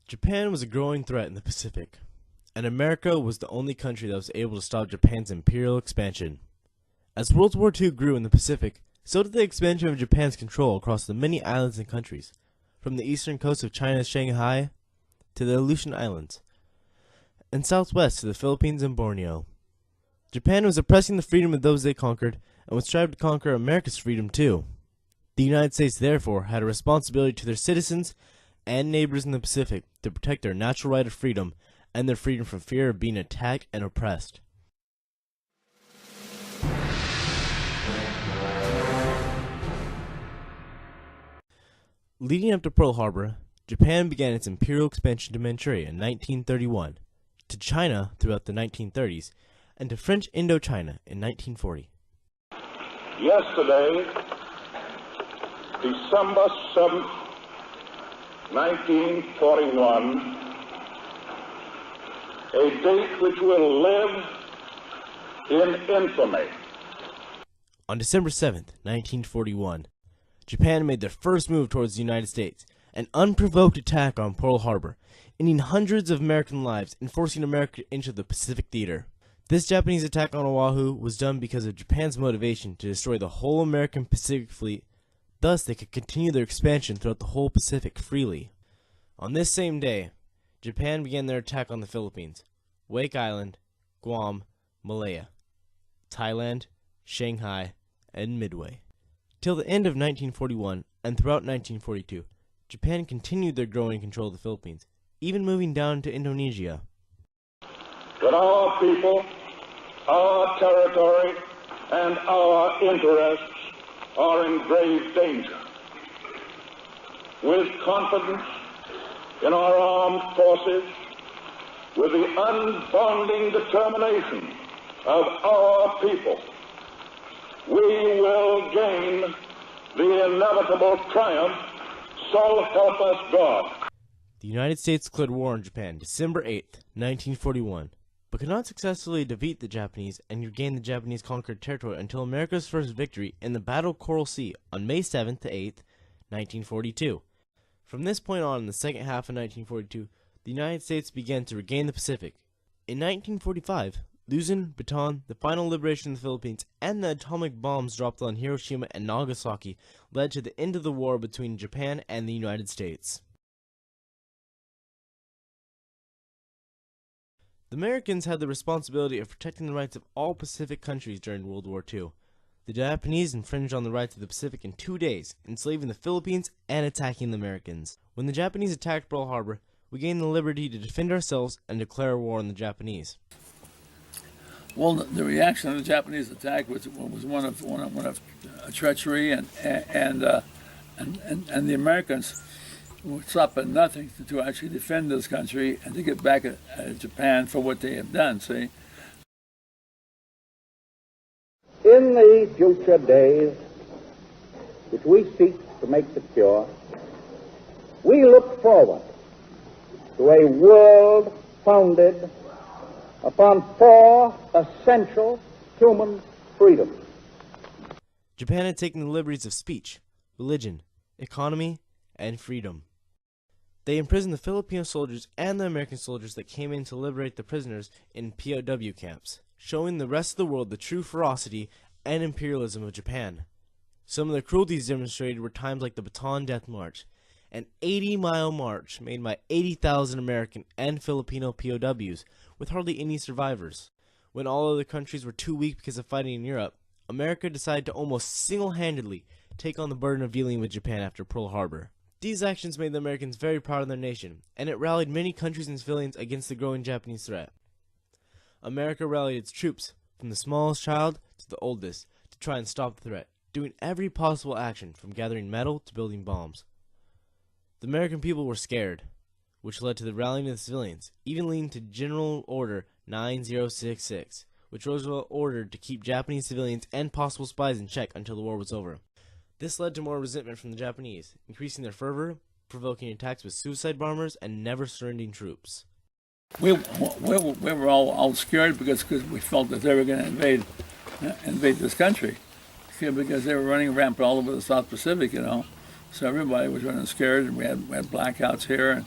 Japan was a growing threat in the Pacific, and America was the only country that was able to stop Japan's imperial expansion. As World War II grew in the Pacific, so did the expansion of Japan's control across the many islands and countries, from the eastern coast of China's Shanghai to the Aleutian Islands, and southwest to the Philippines and Borneo. Japan was oppressing the freedom of those they conquered, and was striving to conquer America's freedom too. The United States, therefore, had a responsibility to their citizens and neighbors in the Pacific to protect their natural right of freedom and their freedom from fear of being attacked and oppressed. Leading up to Pearl Harbor, Japan began its imperial expansion to Manchuria in 1931, to China throughout the 1930s, and to French Indochina in 1940. Yesterday, December 7th, 1941, a date which will live in infamy. On December 7th, 1941, Japan made their first move towards the United States, an unprovoked attack on Pearl Harbor, ending hundreds of American lives and forcing America into the Pacific theater. This Japanese attack on Oahu was done because of Japan's motivation to destroy the whole American Pacific fleet. Thus, they could continue their expansion throughout the whole Pacific freely. On this same day, Japan began their attack on the Philippines, Wake Island, Guam, Malaya, Thailand, Shanghai, and Midway. Till the end of 1941 and throughout 1942, Japan continued their growing control of the Philippines, even moving down to Indonesia. That our people, our territory, and our interests are in grave danger. With confidence in our armed forces, with the unbounding determination of our people, we will gain the inevitable triumph, so help us God. The United States declared war on Japan December 8th, 1941, but could not successfully defeat the Japanese and regain the Japanese conquered territory until America's first victory in the Battle of Coral Sea on May 7th to 8th, 1942. From this point on, in the second half of 1942, the United States began to regain the Pacific. In 1945, Luzon, Bataan, the final liberation of the Philippines, and the atomic bombs dropped on Hiroshima and Nagasaki led to the end of the war between Japan and the United States. The Americans had the responsibility of protecting the rights of all Pacific countries during World War II. The Japanese infringed on the rights of the Pacific in 2 days, enslaving the Philippines and attacking the Americans. When the Japanese attacked Pearl Harbor, we gained the liberty to defend ourselves and declare war on the Japanese. Well, the reaction of the Japanese attack was one of treachery, and the Americans would stop at nothing to actually defend this country and to get back at Japan for what they have done. See. In the future days, which we seek to make secure, we look forward to a world founded upon 4 essential human freedoms. Japan had taken the liberties of speech, religion, economy, and freedom. They imprisoned the Filipino soldiers and the American soldiers that came in to liberate the prisoners in POW camps, showing the rest of the world the true ferocity and imperialism of Japan. Some of the cruelties demonstrated were times like the Bataan Death March, an 80-mile march made by 80,000 American and Filipino POWs, with hardly any survivors. When all other countries were too weak because of fighting in Europe, America decided to almost single-handedly take on the burden of dealing with Japan after Pearl Harbor. These actions made the Americans very proud of their nation, and it rallied many countries and civilians against the growing Japanese threat. America rallied its troops, from the smallest child to the oldest, to try and stop the threat, doing every possible action from gathering metal to building bombs. The American people were scared, which led to the rallying of the civilians, even leading to General Order 9066, which Roosevelt ordered to keep Japanese civilians and possible spies in check until the war was over. This led to more resentment from the Japanese, increasing their fervor, provoking attacks with suicide bombers, and never surrendering troops. We were all scared because we felt that they were going to invade this country, because they were running rampant all over the South Pacific, So everybody was running scared, and we had blackouts here.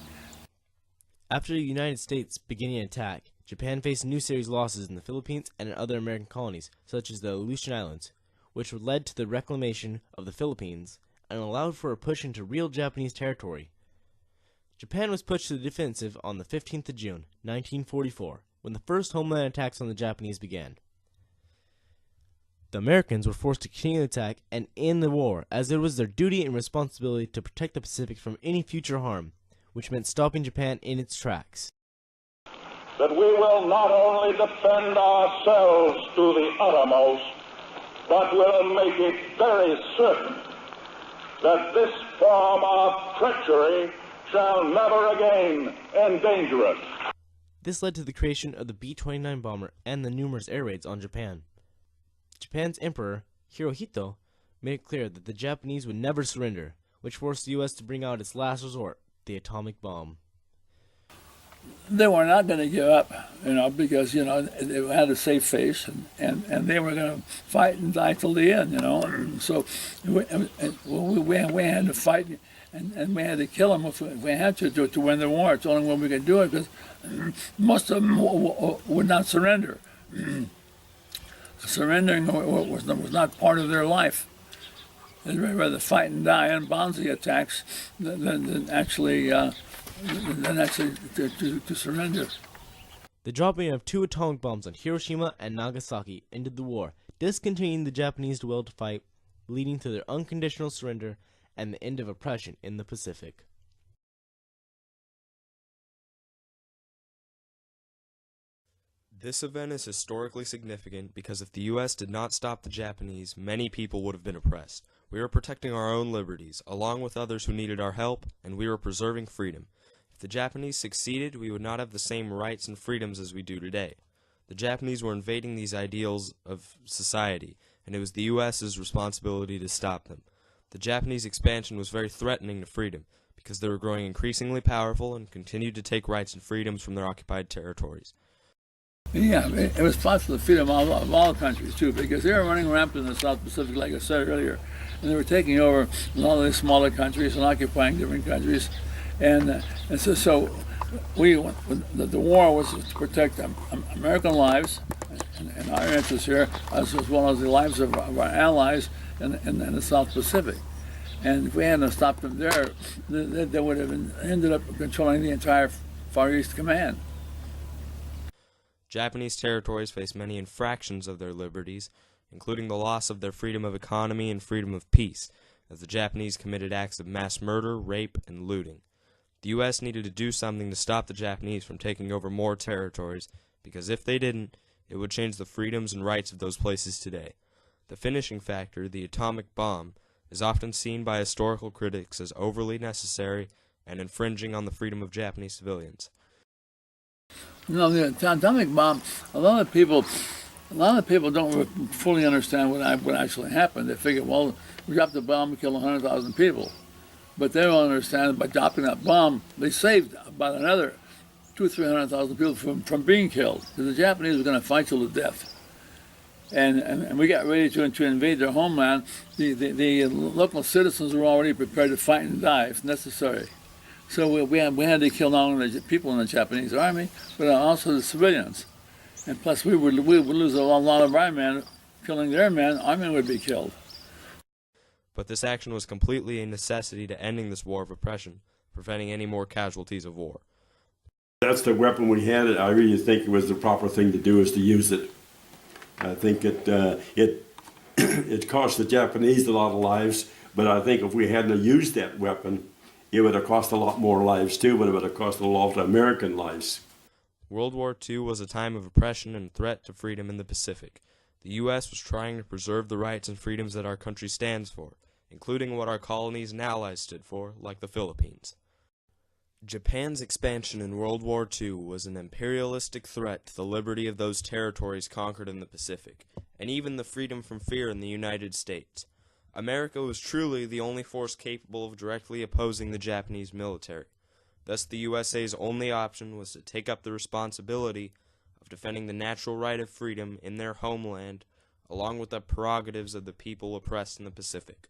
After the United States beginning an attack, Japan faced a new series of losses in the Philippines and in other American colonies, such as the Aleutian Islands, which led to the reclamation of the Philippines and allowed for a push into real Japanese territory. Japan was pushed to the defensive on the 15th of June, 1944, when the first homeland attacks on the Japanese began. The Americans were forced to continue the attack and end the war, as it was their duty and responsibility to protect the Pacific from any future harm, which meant stopping Japan in its tracks. That we will not only defend ourselves to the uttermost, but will make it very certain that this form of treachery shall never again endanger us. This led to the creation of the B-29 bomber and the numerous air raids on Japan. Japan's Emperor, Hirohito, made it clear that the Japanese would never surrender, which forced the U.S. to bring out its last resort, the atomic bomb. They were not going to give up, because, they had a safe face, and they were going to fight and die till the end, So we had to fight, and we had to kill them if we had to win the war. It's the only way we could do it, because most of them would not surrender. Surrendering was not part of their life. They'd rather fight and die in bounty attacks than actually to surrender. The dropping of 2 atomic bombs on Hiroshima and Nagasaki ended the war, discontinuing the Japanese will to fight, leading to their unconditional surrender and the end of oppression in the Pacific. This event is historically significant because if the U.S. did not stop the Japanese, many people would have been oppressed. We were protecting our own liberties, along with others who needed our help, and we were preserving freedom. If the Japanese succeeded, we would not have the same rights and freedoms as we do today. The Japanese were invading these ideals of society, and it was the U.S.'s responsibility to stop them. The Japanese expansion was very threatening to freedom, because they were growing increasingly powerful and continued to take rights and freedoms from their occupied territories. Yeah, it was possible to freedom of all countries, too, because they were running rampant in the South Pacific, like I said earlier, and they were taking over a lot of these smaller countries and occupying different countries. And so the war was to protect American lives and our interests here, as well as the lives of our allies in the South Pacific. And if we hadn't stopped them there, they would have ended up controlling the entire Far East Command. Japanese territories face many infractions of their liberties, including the loss of their freedom of economy and freedom of peace, as the Japanese committed acts of mass murder, rape, and looting. The U.S. needed to do something to stop the Japanese from taking over more territories, because if they didn't, it would change the freedoms and rights of those places today. The finishing factor, the atomic bomb, is often seen by historical critics as overly necessary and infringing on the freedom of Japanese civilians. The atomic bomb, a lot of people don't fully understand what actually happened. They figure, well, we dropped the bomb and killed 100,000 people. But they don't understand that by dropping that bomb, they saved about another 200,000 to 300,000 people from being killed. Because the Japanese were going to fight till the death. And we got ready to invade their homeland. The local citizens were already prepared to fight and die if necessary. So we had to kill not only the people in the Japanese army, but also the civilians. And plus, we would lose a lot of our men. Killing their men, our men would be killed. But this action was completely a necessity to ending this war of oppression, preventing any more casualties of war. That's the weapon we had, and I really think it was the proper thing to do is to use it. I think it cost the Japanese a lot of lives, but I think if we hadn't used that weapon, it would have cost a lot more lives too, but it would have cost a lot of American lives. World War II was a time of oppression and threat to freedom in the Pacific. The U.S. was trying to preserve the rights and freedoms that our country stands for, including what our colonies and allies stood for, like the Philippines. Japan's expansion in World War II was an imperialistic threat to the liberty of those territories conquered in the Pacific, and even the freedom from fear in the United States. America was truly the only force capable of directly opposing the Japanese military. Thus, the USA's only option was to take up the responsibility of defending the natural right of freedom in their homeland, along with the prerogatives of the people oppressed in the Pacific.